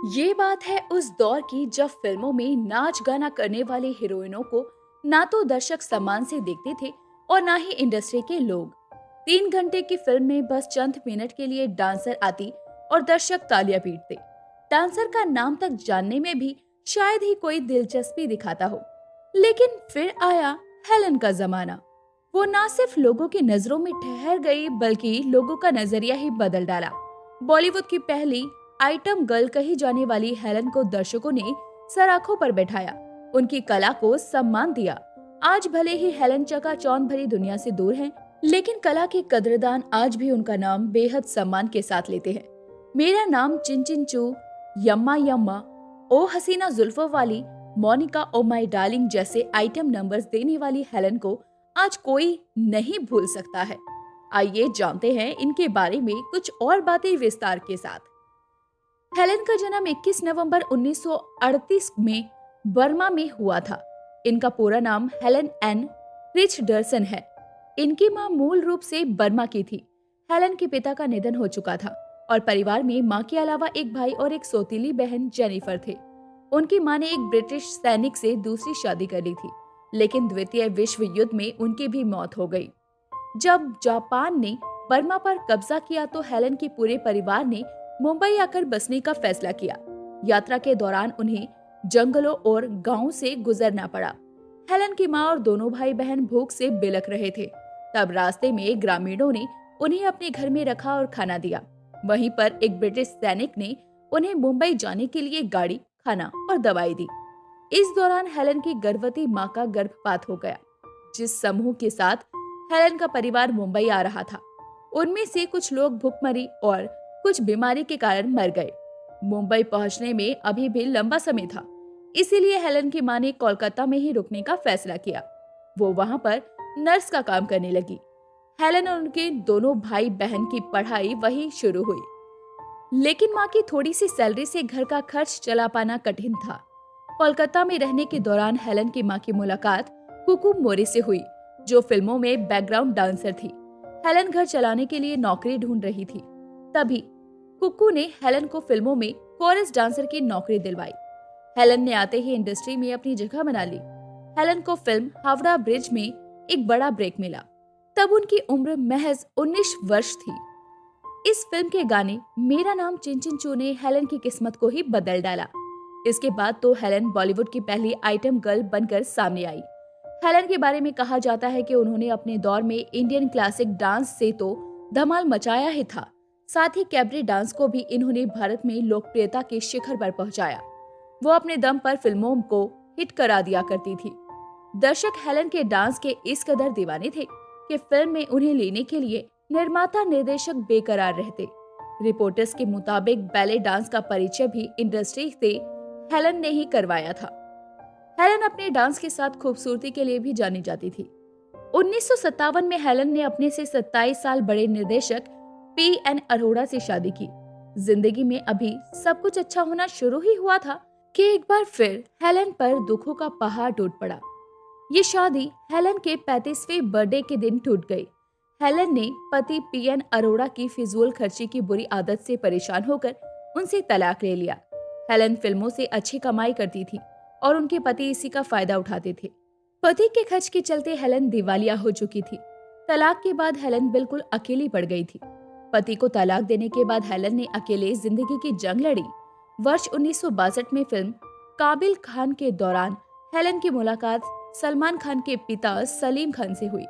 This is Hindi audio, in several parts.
ये बात है उस दौर की जब फिल्मों में नाच गाना करने वाली हीरोइनों को ना तो दर्शक सम्मान से देखते थे और ना ही इंडस्ट्री के लोग। 3 घंटे की फिल्म में बस चंद मिनट के लिए डांसर आती और दर्शक तालियां पीटते। डांसर का नाम तक जानने में भी शायद ही कोई दिलचस्पी दिखाता हो। लेकिन फिर आया हेलन का जमाना। वो ना सिर्फ लोगों की नजरों में ठहर गई बल्कि लोगों का नजरिया ही बदल डाला। बॉलीवुड की पहली आइटम गर्ल कही जाने वाली हेलन को दर्शकों ने सराखों पर बैठाया, उनकी कला को सम्मान दिया। आज भले ही हेलन चकाचौंध भरी दुनिया से दूर हैं, लेकिन कला के कदरदान आज भी उनका नाम बेहद सम्मान के साथ लेते हैं। मेरा नाम चिन चिन चू, यम्मा यम्मा, ओ हसीना जुल्फों वाली, मोनिका ओ माई डार्लिंग जैसे आइटम नंबर्स देने वाली हेलन को आज कोई नहीं भूल सकता है। आइए जानते हैं इनके बारे में कुछ और बातें विस्तार के साथ। हेलन का जन्म 21 नवंबर 1938 में बर्मा में हुआ था। इनका पूरा नाम हेलन एन रिचर्डसन है। इनकी मां मूल रूप से बर्मा की थी। हेलन के पिता का निधन हो चुका था और परिवार में मां के अलावा एक भाई और एक सौतीली बहन जेनिफर थे। उनकी मां ने एक ब्रिटिश सैनिक से दूसरी शादी कर ली थी, लेकिन द्वितीय विश्व युद्ध में उनकी भी मौत हो गई। जब जापान ने बर्मा पर कब्जा किया तो हेलन के पूरे परिवार ने मुंबई आकर बसने का फैसला किया। यात्रा के दौरान उन्हें जंगलों और गांवों से गुजरना पड़ा। हेलन की मां और दोनों भाई बहन भूख से बिलख रहे थे। तब रास्ते में ग्रामीणों ने उन्हें अपने घर में रखा और खाना दिया। वहीं पर एक ब्रिटिश सैनिक ने उन्हें मुंबई जाने के लिए गाड़ी, खाना और दवाई दी। इस दौरान हेलन की गर्भवती मां का गर्भपात हो गया। जिस समूह के साथ हेलन का परिवार मुंबई आ रहा था, उनमें से कुछ लोग भूखमरी और कुछ बीमारी के कारण मर गए। मुंबई पहुंचने में अभी भी लंबा समय था, इसीलिए हेलन की मां ने कोलकाता में ही रुकने का फैसला किया। वो वहां पर नर्स का काम करने लगी। हेलन और उनके दोनों भाई बहन की पढ़ाई वहीं शुरू हुई, लेकिन मां की थोड़ी सी सैलरी से घर का खर्च चला पाना कठिन था। कोलकाता में रहने के दौरान हेलन की मां की मुलाकात कुकू मोरे से हुई, जो फिल्मों में बैकग्राउंड डांसर थी। हेलन घर चलाने के लिए नौकरी ढूंढ रही थी। तभी कुकू ने हेलन को फिल्मों में कोरस डांसर की नौकरी दिलवाई। हेलन ने आते ही इंडस्ट्री में अपनी जगह बना ली। हेलन को फिल्म हावड़ा ब्रिज में एक बड़ा ब्रेक मिला। तब उनकी उम्र महज 19 वर्ष थी। इस फिल्म के गाने मेरा नाम चिन चिन चू ने हेलन की किस्मत को ही बदल डाला। इसके बाद तो हेलन बॉलीवुड की पहली आइटम गर्ल बनकर सामने आई। हेलन के बारे में कहा जाता है कि उन्होंने अपने दौर में इंडियन क्लासिक डांस से तो धमाल मचाया ही था, साथ ही कैबरे डांस को भी इन्होंने भारत में लोकप्रियता के शिखर पर पहुंचाया। वो अपने दम पर फिल्मों को हिट करा दिया करती थी। दर्शक हेलन के डांस के इस कदर दीवाने थे कि फिल्म में उन्हें लेने के लिए निर्माता निर्देशक बेकरार रहते। रिपोर्टर्स के मुताबिक बैले डांस का परिचय भी इंडस्ट्री से हेलन ने ही करवाया था। हेलन अपने डांस के साथ खूबसूरती के लिए भी जानी जाती थी। 1957 में हेलन ने अपने से 27 साल बड़े निर्देशक P.N. अरोड़ा से शादी की। जिंदगी में अभी सब कुछ अच्छा होना शुरू ही हुआ था कि एक बार फिर हेलन पर दुखों का पहाड़ टूट पड़ा। ये शादी हेलन के 35वें बर्थडे के दिन टूट गई। हेलन ने पति P.N. अरोड़ा की फिजूल खर्ची की बुरी आदत से परेशान होकर उनसे तलाक ले लिया। हेलन फिल्मों से अच्छी कमाई करती थी और उनके पति इसी का फायदा उठाते थे। पति के खर्च के चलते हेलन दिवालिया हो चुकी थी। तलाक के बाद हेलन बिल्कुल अकेली पड़ गई थी। पति को तलाक देने के बाद हेलन ने अकेले जिंदगी की जंग लड़ी। वर्ष 1962 में फिल्म काबिल खान के दौरान हेलन की मुलाकात सलमान खान के पिता सलीम खान से हुई।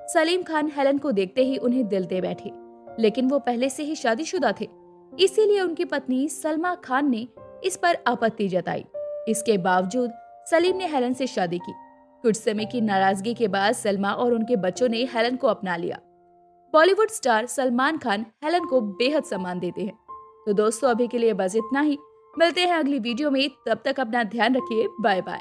सलीम खान हेलन को देखते ही उन्हें दिल दे बैठे, लेकिन वो पहले से ही शादीशुदा थे, इसीलिए उनकी पत्नी सलमा खान ने इस पर आपत्ति जताई। इसके बावजूद सलीम ने हेलन से शादी की। कुछ समय की नाराजगी के बाद सलमा और उनके बच्चों ने हेलन को अपना लिया। बॉलीवुड स्टार सलमान खान हेलन को बेहद सम्मान देते हैं। तो दोस्तों, अभी के लिए बस इतना ही। मिलते हैं अगली वीडियो में, तब तक अपना ध्यान रखिए। Bye bye.